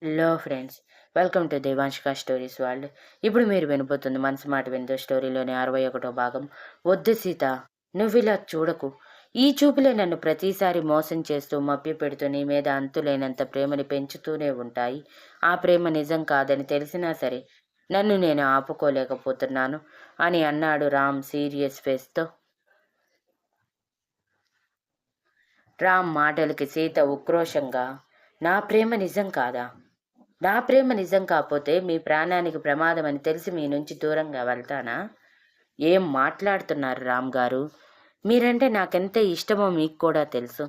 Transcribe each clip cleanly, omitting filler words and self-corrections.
Hello friends, welcome to Devanshika stories world. ఇప్పుడు మీరు వినబోతుంది మనసు మాట విందో స్టోరీలోని 61వ భాగం. వద్దు సీత, నువ్విలా చూడకు. ఈ చూపులే నన్ను ప్రతిసారి మోసం చేస్తూ మభ్యపెడుతూ నీ మీద అంతులేనంత ప్రేమని పెంచుతూనే ఉంటాయి. ఆ ప్రేమ నిజం కాదని తెలిసినా సరే నన్ను నేను ఆపుకోలేకపోతున్నాను అని అన్నాడు రామ్ సీరియస్ ఫేస్తో. రామ్ మాటలకి సీత ఉక్రోషంగా, నా ప్రేమ నిజం కాదా? నా ప్రేమ నిజం కాకపోతే మీ ప్రాణానికి ప్రమాదం అని తెలిసి మీ నుంచి దూరంగా వెళ్తానా? ఏం మాట్లాడుతున్నారు రామ్ గారు? మీరంటే నాకెంత ఇష్టమో మీకు కూడా తెలుసు.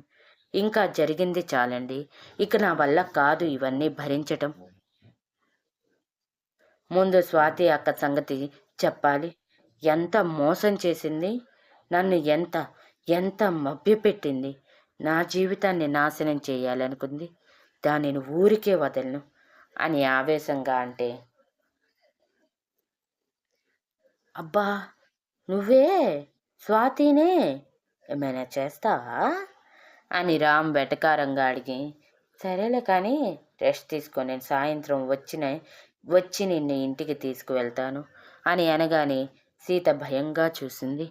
ఇంకా జరిగింది చాలండి. ఇక నా వల్ల కాదు ఇవన్నీ భరించటం. ముందు స్వాతి అక్క సంగతి చెప్పాలి. ఎంత మోసం చేసింది, నన్ను ఎంత ఎంత మభ్యపెట్టింది, నా జీవితాన్ని నాశనం చేయాలనుకుంది. దానిని ఊరికే వదలను అని ఆవేశంగా అంటే, అబ్బా, నువ్వే స్వాతినే ఏమైనా చేస్తావా అని రామ్ వెటకారంగా అడిగి, సరేలే కానీ రెస్ట్ తీసుకో, నేను సాయంత్రం వచ్చి నిన్ను ఇంటికి తీసుకువెళ్తాను అని అనగానే సీత భయంగా చూసింది.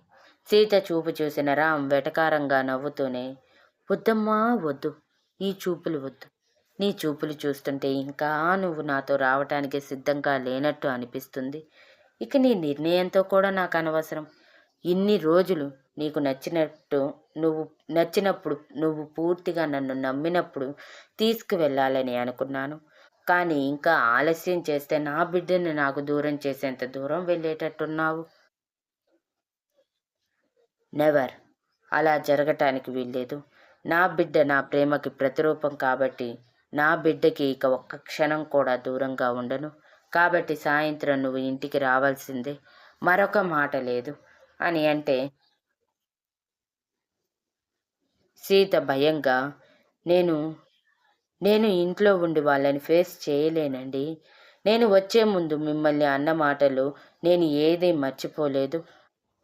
సీత చూపు చూసిన రామ్ వెటకారంగా నవ్వుతూనే, వద్దమ్మా వద్దు, ఈ చూపులు వద్దు. నీ చూపులు చూస్తుంటే ఇంకా నువ్వు నాతో రావటానికి సిద్ధంగా లేనట్టు అనిపిస్తుంది. ఇక నీ నిర్ణయంతో కూడా నాకు అనవసరం. ఇన్ని రోజులు నీకు నువ్వు నచ్చినప్పుడు, నువ్వు పూర్తిగా నన్ను నమ్మినప్పుడు తీసుకువెళ్ళాలని అనుకున్నాను. కానీ ఇంకా ఆలస్యం చేస్తే నా బిడ్డని నాకు దూరం చేసేంత దూరం వెళ్ళేటట్టున్నావు. నెవర్. అలా జరగటానికి వీల్లేదు. నా బిడ్డ నా ప్రేమకి ప్రతిరూపం కాబట్టి నా బిడ్డకి ఇక ఒక్క క్షణం కూడా దూరంగా ఉండను. కాబట్టి సాయంత్రం నువ్వు ఇంటికి రావాల్సిందే, మరొక మాట లేదు అని అంటే, సీత భయంగా, నేను నేను ఇంట్లో ఉండి వాళ్ళని ఫేస్ చేయలేనండి. నేను వచ్చే ముందు మిమ్మల్ని అన్న మాటలు నేను ఏదీ మర్చిపోలేదు.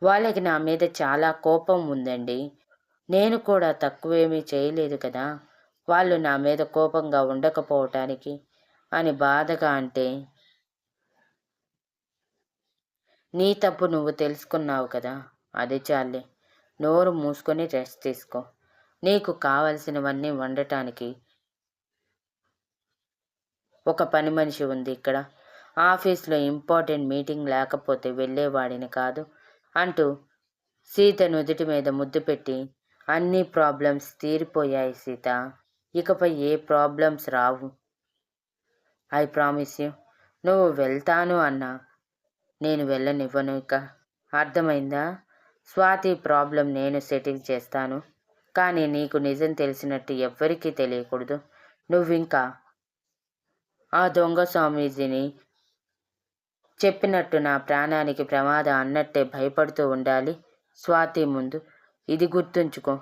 వాళ్ళకి నా మీద చాలా కోపం ఉందండి. నేను కూడా తక్కువేమీ చేయలేదు కదా వాళ్ళు నా మీద కోపంగా ఉండకపోవటానికి అని బాధగా అంటే, నీ తప్పు నువ్వు తెలుసుకున్నావు కదా, అది చాలే. నోరు మూసుకొని రెస్ట్ తీసుకో. నీకు కావలసినవన్నీ వండటానికి ఒక పని మనిషి ఉంది ఇక్కడ. ఆఫీస్లో ఇంపార్టెంట్ మీటింగ్ లేకపోతే వెళ్ళేవాడిని కాదు అంటూ సీత నుదుటి మీద ముద్దు పెట్టి, అన్ని ప్రాబ్లమ్స్ తీరిపోయాయి సీత, ఇకపై ఏ ప్రాబ్లమ్స్ రావు. I promise you. నువ్వు వెళ్తాను అన్నా నేను వెళ్ళనివ్వను ఇక. అర్థమైందా? స్వాతి ప్రాబ్లం నేను సెటిల్ చేస్తాను. కానీ నీకు నిజం తెలిసినట్టు ఎవ్వరికీ తెలియకూడదు. నువ్వింకా ఆ దొంగ స్వామీజీని చెప్పినట్టు నా ప్రాణానికి ప్రమాదం అన్నట్టే భయపడుతూ ఉండాలి స్వాతి ముందు. ఇది గుర్తుంచుకో.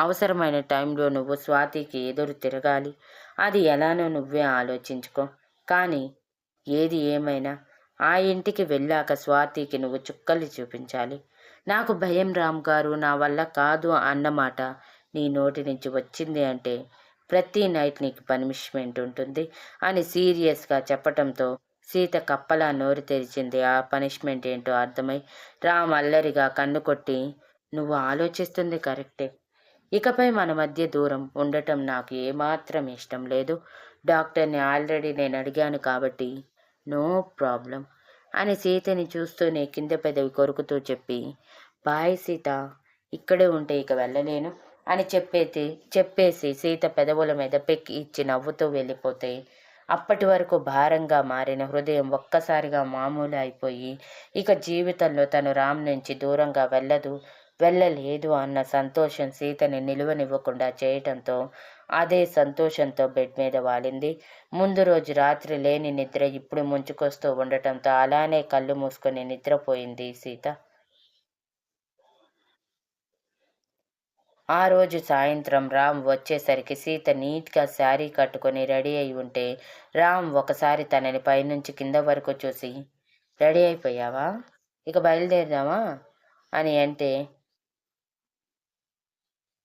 అవసరమైన టైంలో నువ్వు స్వాతికి ఎదురు తిరగాలి. అది ఎలానో నువ్వే ఆలోచించుకో. కానీ ఏది ఏమైనా ఆ ఇంటికి వెళ్ళాక స్వాతికి నువ్వు చుక్కలు చూపించాలి. నాకు భయం రామ్ గారు, నా వల్ల కాదు అన్నమాట నీ నోటి నుంచి వచ్చింది అంటే ప్రతి నైట్ నీకు పనిష్మెంట్ ఉంటుంది అని సీరియస్గా చెప్పటంతో సీత కప్పలా నోరు తెరిచింది. ఆ పనిష్మెంట్ ఏంటో అర్థమై రామ్ అల్లరిగా కన్ను కొట్టి, నువ్వు ఆలోచిస్తుంది కరెక్టే. ఇకపై మన మధ్య దూరం ఉండటం నాకు ఏమాత్రం ఇష్టం లేదు. డాక్టర్ని ఆల్రెడీ నేను అడిగాను కాబట్టి నో ప్రాబ్లం అని సీతని చూస్తూనే కింద పెదవి కొరుకుతూ చెప్పి, బాయ్ సీత, ఇక్కడే ఉంటే ఇక వెళ్ళలేను అని చెప్పేసి సీత పెదవుల మీద పెక్కి ఇచ్చి నవ్వుతూ వెళ్ళిపోతే, అప్పటి వరకు భారంగా మారిన హృదయం ఒక్కసారిగా మామూలు అయిపోయి, ఇక జీవితంలో తను రామ్ నుంచి దూరంగా వెళ్ళలేదు అన్న సంతోషం సీతని నిలువనివ్వకుండా చేయటంతో అదే సంతోషంతో బెడ్ మీద వాలింది. ముందు రోజు రాత్రి లేని నిద్ర ఇప్పుడు ముంచుకొస్తూ ఉండటంతో అలానే కళ్ళు మూసుకొని నిద్రపోయింది సీత. ఆ రోజు సాయంత్రం రామ్ వచ్చేసరికి సీత నీట్గా శారీ కట్టుకొని రెడీ అయి ఉంటే రామ్ ఒకసారి తనని పైనుంచి కింద వరకు చూసి, రెడీ అయిపోయావా, ఇక బయలుదేరదామా అని అంటే,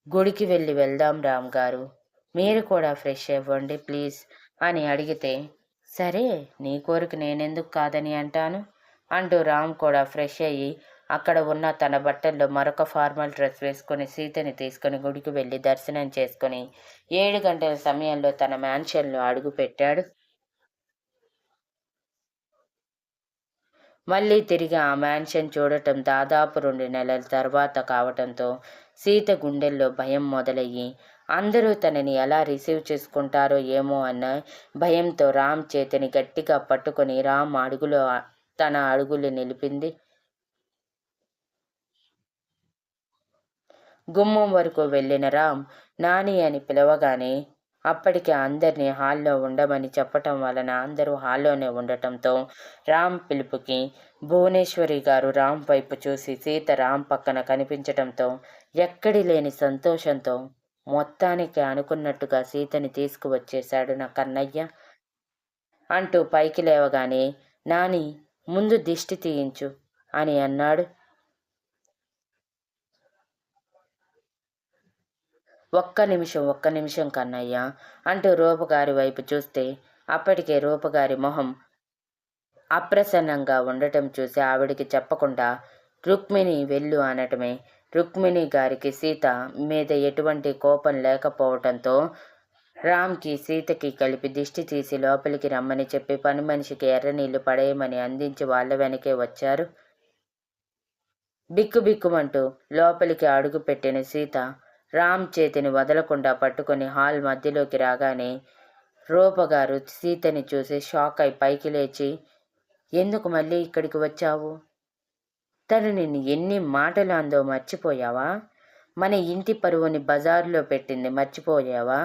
గుడికి వెళ్దాం రామ్ గారు మీరు కూడా ఫ్రెష్ అవ్వండి ప్లీజ్ అని అడిగితే, సరే నీ కోరిక నేనెందుకు కాదని అంటాను అంటూ రామ్ కూడా ఫ్రెష్ అయ్యి అక్కడ ఉన్న తన బట్టల్లో మరొక ఫార్మల్ డ్రెస్ వేసుకొని సీతని తీసుకుని గుడికి వెళ్ళి దర్శనం చేసుకుని 7 గంటల సమయంలో తన మ్యాన్షన్లో అడుగుపెట్టాడు. మళ్ళీ తిరిగి ఆ మ్యాన్షన్ చూడటం దాదాపు 2 నెలల తర్వాత కావటంతో సీత గుండెల్లో భయం మొదలయ్యి అందరూ తనని ఎలా రిసీవ్ చేసుకుంటారో ఏమో అన్న భయంతో రామ్ చేతిని గట్టిగా పట్టుకొని రామ్ అడుగులో తన అడుగులు నిలిపింది. గుమ్మం వరకు వెళ్ళిన రామ్ నాని అని పిలవగానే అప్పటికే అందరినీ హాల్లో ఉండమని చెప్పటం వలన అందరూ హాల్లోనే ఉండటంతో రామ్ పిలుపుకి భువనేశ్వరి గారు రామ్ వైపు చూసి సీత రామ్ పక్కన కనిపించటంతో ఎక్కడి లేని సంతోషంతో మొత్తానికి అనుకున్నట్టుగా సీతని తీసుకువచ్చేశాడు నా కన్నయ్య అంటూ పైకి లేవగానే నాని ముందు దిష్టి తీయించు అని అన్నాడు. ఒక్క నిమిషం కన్నయ్య అంటూ రూపగారి వైపు చూస్తే అప్పటికే రూపగారి మొహం అప్రసన్నంగా ఉండటం చూసి ఆవిడికి చెప్పకుండా రుక్మిణి వెళ్ళు అనటమే. రుక్మిణి గారికి సీత మీద ఎటువంటి కోపం లేకపోవటంతో రామ్కి సీతకి కలిపి దిష్టి తీసి లోపలికి రమ్మని చెప్పి పని మనిషికి ఎర్రనీళ్లు పడేయమని అందించి వాళ్ళ వెనకే వచ్చారు. బిక్కుబిక్కుమంటూ లోపలికి అడుగుపెట్టిన సీత రామ్ చేతిని వదలకుండా పట్టుకొని హాల్ మధ్యలోకి రాగానే రూపగారు సీతని చూసి షాక్ అయి పైకి లేచి, ఎందుకు మళ్ళీ ఇక్కడికి వచ్చావు? తను నిన్ను ఎన్ని మాటలు అందో మర్చిపోయావా? మన ఇంటి పరువుని బజారులో పెట్టింది మర్చిపోయావా?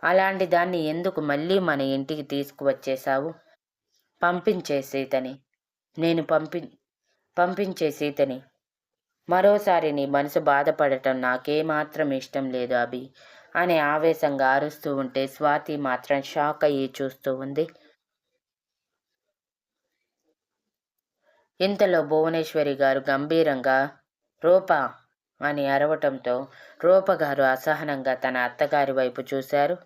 అలాంటి దాన్ని ఎందుకు మళ్ళీ మన ఇంటికి తీసుకువచ్చేశావు? పంపించే సీతని నేను పంపించే సీతని మరోసారి నీ మనసు బాధపడటం నాకేమాత్రం ఇష్టం లేదు అభి అని ఆవేశంగా అరుస్తూ ఉంటే స్వాతి మాత్రం షాక్ అయ్యి చూస్తూ ఉంది. ఇంతలో భువనేశ్వరి గారు గంభీరంగా రూపా అని అరవటంతో రూపగారు అసహనంగా తన అత్తగారి వైపు చూశారు.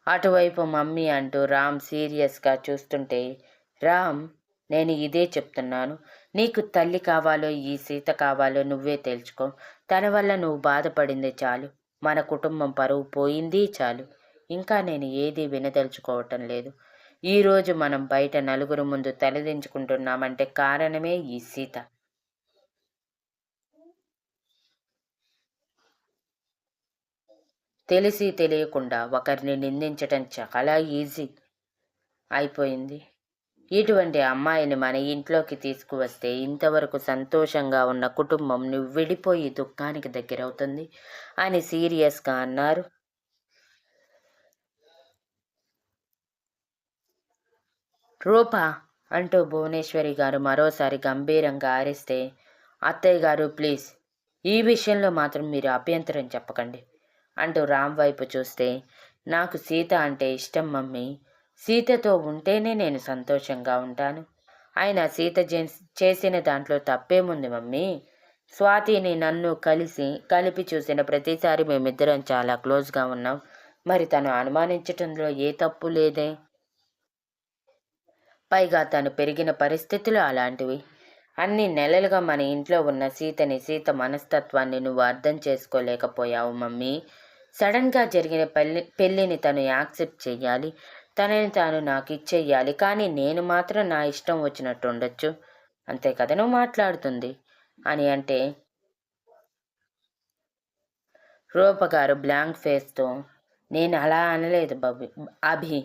అటువైపు మమ్మీ అంటూ రామ్ సీరియస్గా చూస్తుంటే, రామ్ నేను ఇదే చెప్తున్నాను, నీకు తల్లి కావాలో ఈ సీత కావాలో నువ్వే తేల్చుకో. తన వల్ల నువ్వు బాధపడింది చాలు, మన కుటుంబం పరువు పోయింది చాలు. ఇంకా నేను ఏదీ వినదలుచుకోవటం లేదు. ఈరోజు మనం బయట నలుగురు ముందు తలదించుకుంటున్నామంటే కారణమే ఈ సీత. తెలిసి తెలియకుండా ఒకరిని నిందించటం చాలా ఈజీ అయిపోయింది. ఇటువంటి అమ్మాయిని మన ఇంట్లోకి తీసుకువస్తే ఇంతవరకు సంతోషంగా ఉన్న కుటుంబం నువ్వు విడిపోయి దుఃఖానికి దగ్గరవుతుంది అని సీరియస్గా అన్నారు. రూపా అంటూ భువనేశ్వరి గారు మరోసారి గంభీరంగా ఆరిస్తే, అత్తయ్య గారు ప్లీజ్ ఈ విషయంలో మాత్రం మీరు అభ్యంతరం చెప్పకండి అంటూ రామ్ వైపు చూస్తే, నాకు సీత అంటే ఇష్టం మమ్మీ, సీతతో ఉంటేనే నేను సంతోషంగా ఉంటాను. ఆయన సీత చేసిన దాంట్లో తప్పేముంది మమ్మీ? స్వాతిని నన్ను కలిపి చూసిన ప్రతిసారి మేమిద్దరం చాలా క్లోజ్గా ఉన్నాం. మరి తను అనుమానించటంలో ఏ తప్పు లేదే. పైగా తను పెరిగిన పరిస్థితులు అలాంటివి. అన్ని నెలలుగా మన ఇంట్లో ఉన్న సీత మనస్తత్వాన్ని నువ్వు అర్థం చేసుకోలేకపోయావు మమ్మీ. సడన్గా జరిగిన పెళ్ళిని తను యాక్సెప్ట్ చెయ్యాలి, తనని తాను నాకు ఇచ్చేయాలి. కానీ నేను మాత్రం నా ఇష్టం వచ్చినట్టు ఉండొచ్చు, అంతే కదా నువ్వు మాట్లాడుతుంది అని అంటే, రూపగారు బ్లాంక్ ఫేస్తో, నేను అలా అనలేదు అభి,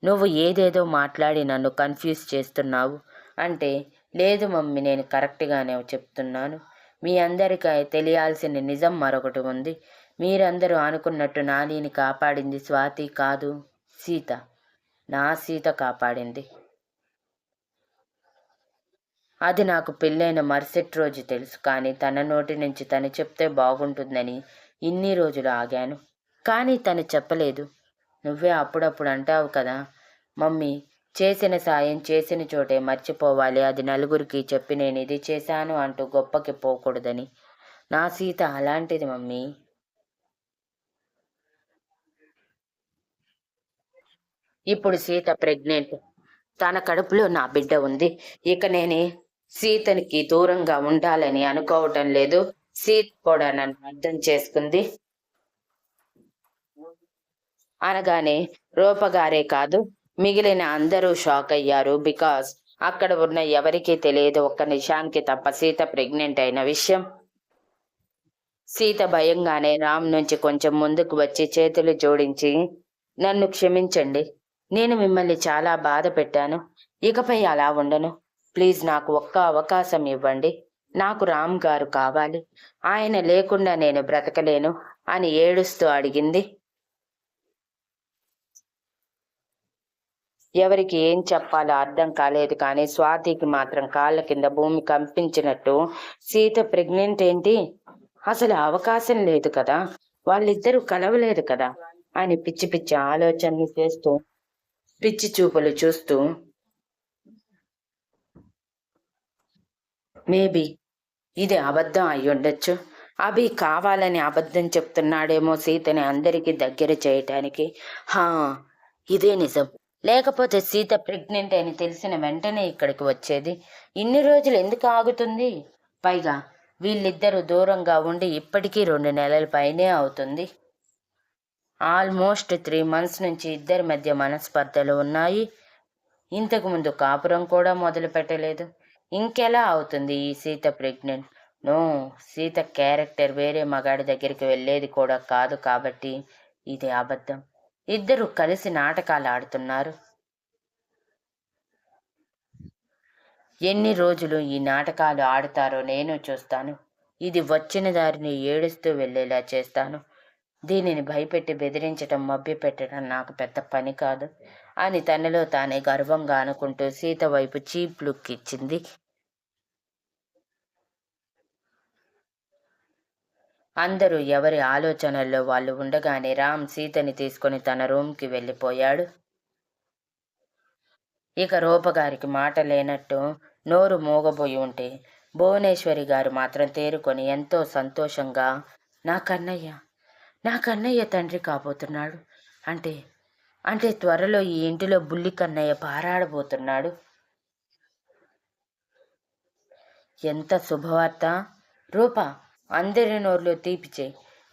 నువ్వు ఏదేదో మాట్లాడి నన్ను కన్ఫ్యూజ్ చేస్తున్నావు అంటే, లేదు మమ్మీ నేను కరెక్ట్గానే చెప్తున్నాను. మీ అందరికీ తెలియాల్సిన నిజం మరొకటి ఉంది. మీరందరూ అనుకున్నట్టు నానిని కాపాడింది స్వాతి కాదు, సీత. నా సీత కాపాడింది. అది నాకు పెళ్ళైన మరుసటి రోజు తెలుసు. కానీ తన నోటి నుంచి తను చెప్తే బాగుంటుందని ఇన్ని రోజులు ఆగాను. కానీ తను చెప్పలేదు. నువ్వే అప్పుడప్పుడు అంటావు కదా మమ్మీ, చేసిన సాయం చేసిన చోటే మర్చిపోవాలి. అది నలుగురికి చెప్పి నేను ఇది చేశాను అంటూ గొప్పకి పోకూడదని. నా సీత అలాంటిది మమ్మీ. ఇప్పుడు సీత ప్రెగ్నెంట్. తన కడుపులో నా బిడ్డ ఉంది. ఇక నేను సీతనికి దూరంగా ఉండాలని అనుకోవటం లేదు. సీత కూడా నన్ను అర్థం చేసుకుంది అనగానే రూపగారే కాదు, మిగిలిన అందరూ షాక్ అయ్యారు. బికాస్ అక్కడ ఉన్న ఎవరికీ తెలియదు ఒక్క నిషాన్కి తప్ప సీత ప్రెగ్నెంట్ అయిన విషయం. సీత భయంగానే రామ్ నుంచి కొంచెం ముందుకు వచ్చి చేతులు జోడించి, నన్ను క్షమించండి, నేను మిమ్మల్ని చాలా బాధ పెట్టాను. ఇకపై అలా ఉండను. ప్లీజ్ నాకు ఒక్క అవకాశం ఇవ్వండి. నాకు రామ్ గారు కావాలి. ఆయన లేకుండా నేను బ్రతకలేను అని ఏడుస్తూ అడిగింది. ఎవరికి ఏం చెప్పాలో అర్థం కాలేదు, కానీ స్వాతికి మాత్రం కాళ్ళ కింద భూమి కంపించినట్టు, సీత ప్రెగ్నెంట్ ఏంటి, అసలు అవకాశం లేదు కదా, వాళ్ళిద్దరూ కలవలేదు కదా అని పిచ్చి పిచ్చి ఆలోచనలు చేస్తూ, పిచ్చి చూపులు చూస్తూ, మేబీ ఇది అబద్ధం అయ్యుండొచ్చు. అభి కావాలని అబద్ధం చెప్తున్నాడేమో సీతని అందరికీ దగ్గర చేయటానికి. హా, ఇదే నిజం. లేకపోతే సీత ప్రెగ్నెంట్ అని తెలిసిన వెంటనే ఇక్కడికి వచ్చేది. ఇన్ని రోజులు ఎందుకు ఆగుతుంది? పైగా వీళ్ళిద్దరూ దూరంగా ఉండి ఇప్పటికీ 2 నెలల పైనే అవుతుంది. ఆల్మోస్ట్ 3 months నుంచి ఇద్దరి మధ్య మనస్పర్ధలు ఉన్నాయి. ఇంతకుముందు కాపురం కూడా మొదలు పెట్టలేదు. ఇంకెలా అవుతుంది ఈ Sita pregnant? No, Sita character వేరే మగాడి దగ్గరికి వెళ్ళేది కూడా కాదు, కాబట్టి ఇది అబద్ధం. ఇద్దరు కలిసి నాటకాలు ఆడుతున్నారు. ఎన్ని రోజులు ఈ నాటకాలు ఆడుతారో నేను చూస్తాను. ఇది వచ్చిన దారిని ఏడుస్తూ వెళ్ళేలా చేస్తాను. దీనిని భయపెట్టి బెదిరించటం, మభ్యపెట్టడం నాకు పెద్ద పని కాదు అని తనలో తానే గర్వంగా అనుకుంటూ సీత వైపు చీప్ లుక్ ఇచ్చింది. అందరూ ఎవరి ఆలోచనల్లో వాళ్ళు ఉండగానే రామ్ సీతని తీసుకొని తన రూమ్కి వెళ్ళిపోయాడు. ఇక రూపగారికి మాట లేనట్టు నోరు మూగబోయి ఉంటే భువనేశ్వరి గారు మాత్రం తేరుకొని ఎంతో సంతోషంగా, నా కన్నయ్య తండ్రి కాబోతున్నాడు. అంటే అంటే త్వరలో ఈ ఇంటిలో బుల్లి కన్నయ్య పారాడబోతున్నాడు. ఎంత శుభవార్త! రూప, అందరి నోర్లు తీపిచే.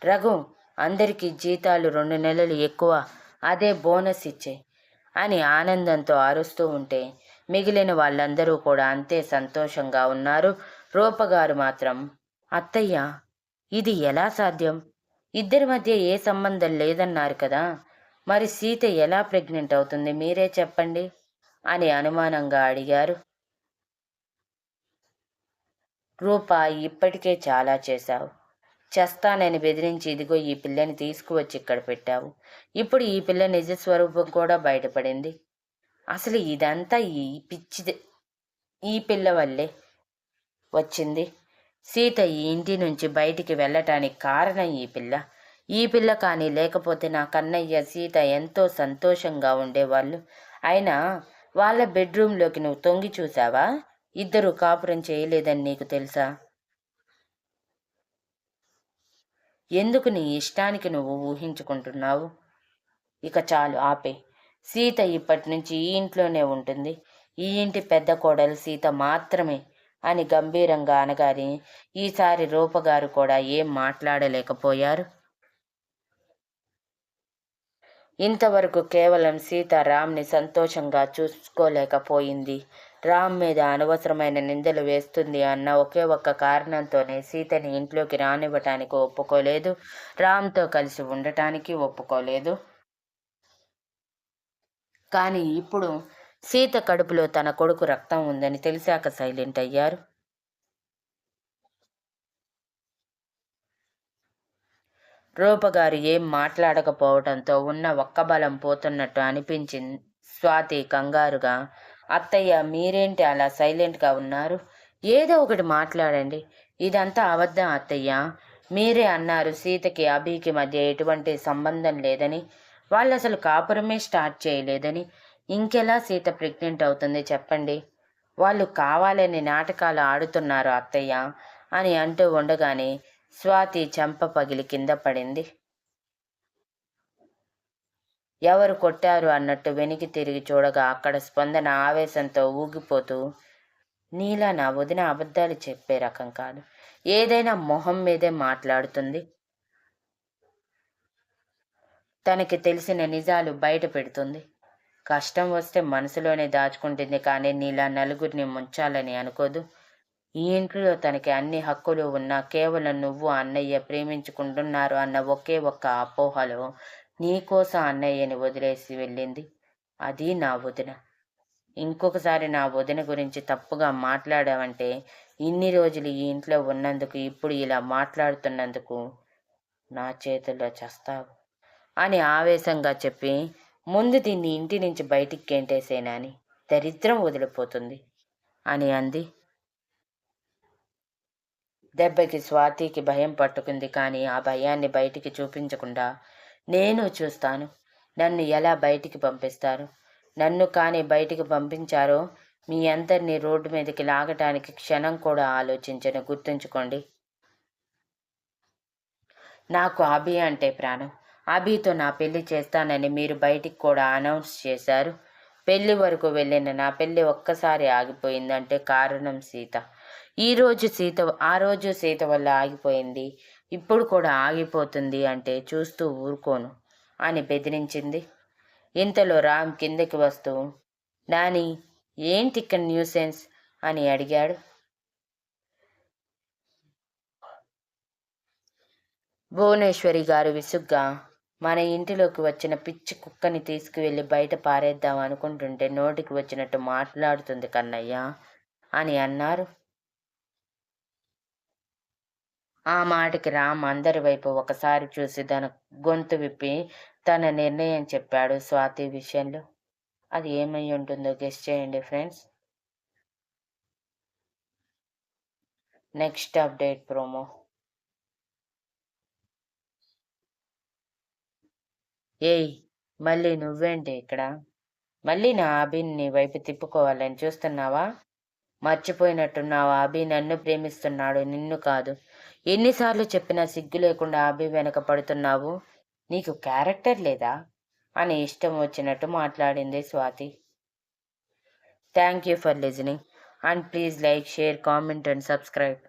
రఘు, అందరికీ జీతాలు 2 నెలలు ఎక్కువ, అదే బోనస్ ఇచ్చే అని ఆనందంతో అరుస్తూ ఉంటే మిగిలిన వాళ్ళందరూ కూడా అంతే సంతోషంగా ఉన్నారు. రూపగారు మాత్రం, అత్తయ్య, ఇది ఎలా సాధ్యం? ఇద్దరి మధ్య ఏ సంబంధం లేదన్నారు కదా, మరి సీత ఎలా ప్రెగ్నెంట్ అవుతుంది, మీరే చెప్పండి అని అనుమానంగా అడిగారు. రూప, ఇప్పటికే చాలా చేశావు. చేస్తానని బెదిరించి ఇదిగో ఈ పిల్లని తీసుకువచ్చి ఇక్కడ పెట్టావు. ఇప్పుడు ఈ పిల్ల నిజస్వరూపం కూడా బయటపడింది. అసలు ఇదంతా ఈ పిల్ల వల్లే వచ్చింది. సీత ఈ ఇంటి నుంచి బయటికి వెళ్ళటానికి కారణం ఈ పిల్ల కానీ లేకపోతే నా కన్నయ్య సీత ఎంతో సంతోషంగా ఉండేవాళ్ళు. అయినా వాళ్ళ బెడ్రూమ్లోకి నువ్వు తొంగి చూసావా? ఇద్దరు కాపురం చేయలేదని నీకు తెలుసా? ఎందుకు నీ ఇష్టానికి నువ్వు ఊహించుకుంటున్నావు? ఇక చాలు, ఆపే. సీత ఇప్పటి నుంచి ఈ ఇంట్లోనే ఉంటుంది. ఈ ఇంటి పెద్ద కోడలు సీత మాత్రమే అని గంభీరంగా అనగానే ఈసారి రూపగారు కూడా ఏం మాట్లాడలేకపోయారు. ఇంతవరకు కేవలం సీత రామ్ని సంతోషంగా చూసుకోలేకపోయింది. రామ్ మీద అనవసరమైన నిందలు వేస్తుంది అన్న ఒకే ఒక్క కారణంతోనే సీతని ఇంట్లోకి రానివ్వటానికి ఒప్పుకోలేదు. రామ్తో కలిసి ఉండటానికి ఒప్పుకోలేదు. కానీ ఇప్పుడు సీత కడుపులో తన కొడుకు రక్తం ఉందని తెలిసాక సైలెంట్ అయ్యారు. రూపగారు ఏం మాట్లాడకపోవడంతో ఉన్న ఒక్క బలం పోతున్నట్టు అనిపించింది. స్వాతి కంగారుగా, అత్తయ్య, మీరేంటి అలా సైలెంట్గా ఉన్నారు? ఏదో ఒకటి మాట్లాడండి. ఇదంతా అబద్ధం అత్తయ్య. మీరే అన్నారు సీతకి అభికి మధ్య ఎటువంటి సంబంధం లేదని, వాళ్ళు అసలు కాపురమే స్టార్ట్ చేయలేదని. ఇంకెలా సీత ప్రెగ్నెంట్ అవుతుంది చెప్పండి? వాళ్ళు కావాలని నాటకాలు ఆడుతున్నారు అత్తయ్య అని అంటూ ఉండగానే స్వాతి చెంప పగిలి కింద పడింది. ఎవరు కొట్టారు అన్నట్టు వెనక్కి తిరిగి చూడగా అక్కడ స్పందన ఆవేశంతో ఊగిపోతూ, నీలా నా వదిన అబద్ధాలు చెప్పే రకం కాదు. ఏదైనా మొహం మీదే మాట్లాడుతుంది. తనకి తెలిసిన నిజాలు బయట పెడుతుంది. కష్టం వస్తే మనసులోనే దాచుకుంటుంది, కానీ నీలా నలుగురిని ముంచాలని అనుకోదు. ఈ ఇంట్లో తనకి అన్ని హక్కులు ఉన్నా కేవలం నువ్వు అన్నయ్య ప్రేమించుకుంటున్నారు అన్న ఒకే ఒక్క అపోహలో నీకోసం అన్నయ్యని వదిలేసి వెళ్ళింది. అది నా వదిన. ఇంకొకసారి నా వదిన గురించి తప్పుగా మాట్లాడావంటే ఇన్ని రోజులు ఈ ఇంట్లో ఉన్నందుకు, ఇప్పుడు ఇలా మాట్లాడుతున్నందుకు నా చేతుల్లో చస్తావు అని ఆవేశంగా చెప్పి, ముందు దీన్ని ఇంటి నుంచి బయటికి గెంటేసేనని దరిద్రం వదిలిపోతుంది అని అంది. దెబ్బకి స్వాతికి భయం పట్టుకుంది, కానీ ఆ భయాన్ని బయటికి చూపించకుండా, నేను చూస్తాను నన్ను ఎలా బయటికి పంపిస్తారు. నన్ను కానీ బయటికి పంపించారో మీ అందరినీ రోడ్డు మీదకి లాగటానికి క్షణం కూడా ఆలోచించను, గుర్తుంచుకోండి. నాకు అభి అంటే ప్రాణం. అభితో నా పెళ్లి చేస్తానని మీరు బయటికి కూడా అనౌన్స్ చేశారు. పెళ్లి వరకు వెళ్ళిన నా పెళ్లి ఒక్కసారి ఆగిపోయిందంటే కారణం సీత. ఆ రోజు సీత వల్ల ఆగిపోయింది, ఇప్పుడు కూడా ఆగిపోతుంది అంటే చూస్తూ ఊరుకోను అని బెదిరించింది. ఇంతలో రామ్ కిందకి వస్తూ, నాని ఏంటి ఇక్కడ న్యూసెన్స్ అని అడిగాడు. భువనేశ్వరి గారు విసుగ్గా, మన ఇంటిలోకి వచ్చిన పిచ్చి కుక్కని తీసుకువెళ్ళి బయట పారేద్దాం అనుకుంటుంటే నోటికి వచ్చినట్టు మాట్లాడుతుంది కన్నయ్య అని అన్నారు. ఆ మాటకి రామ్ అందరి వైపు ఒకసారి చూసి తన గొంతు విప్పి తన నిర్ణయం చెప్పాడు స్వాతి విషయంలో. అది ఏమై ఉంటుందో గెస్ చేయండి ఫ్రెండ్స్. Next update promo. ఏయ్, మళ్ళీ నువ్వేంటి ఇక్కడ? మళ్ళీ నా అభిని నీ వైపు తిప్పుకోవాలని చూస్తున్నావా? మర్చిపోయినట్టున్నావా అభి నన్ను ప్రేమిస్తున్నాడు, నిన్ను కాదు. ఎన్నిసార్లు చెప్పినా సిగ్గు లేకుండా అభి వెనక పడుతున్నావు. నీకు క్యారెక్టర్ లేదా అని ఇష్టం వచ్చినట్టు మాట్లాడింది Swathi. Thank you for listening and please like, share, comment and subscribe.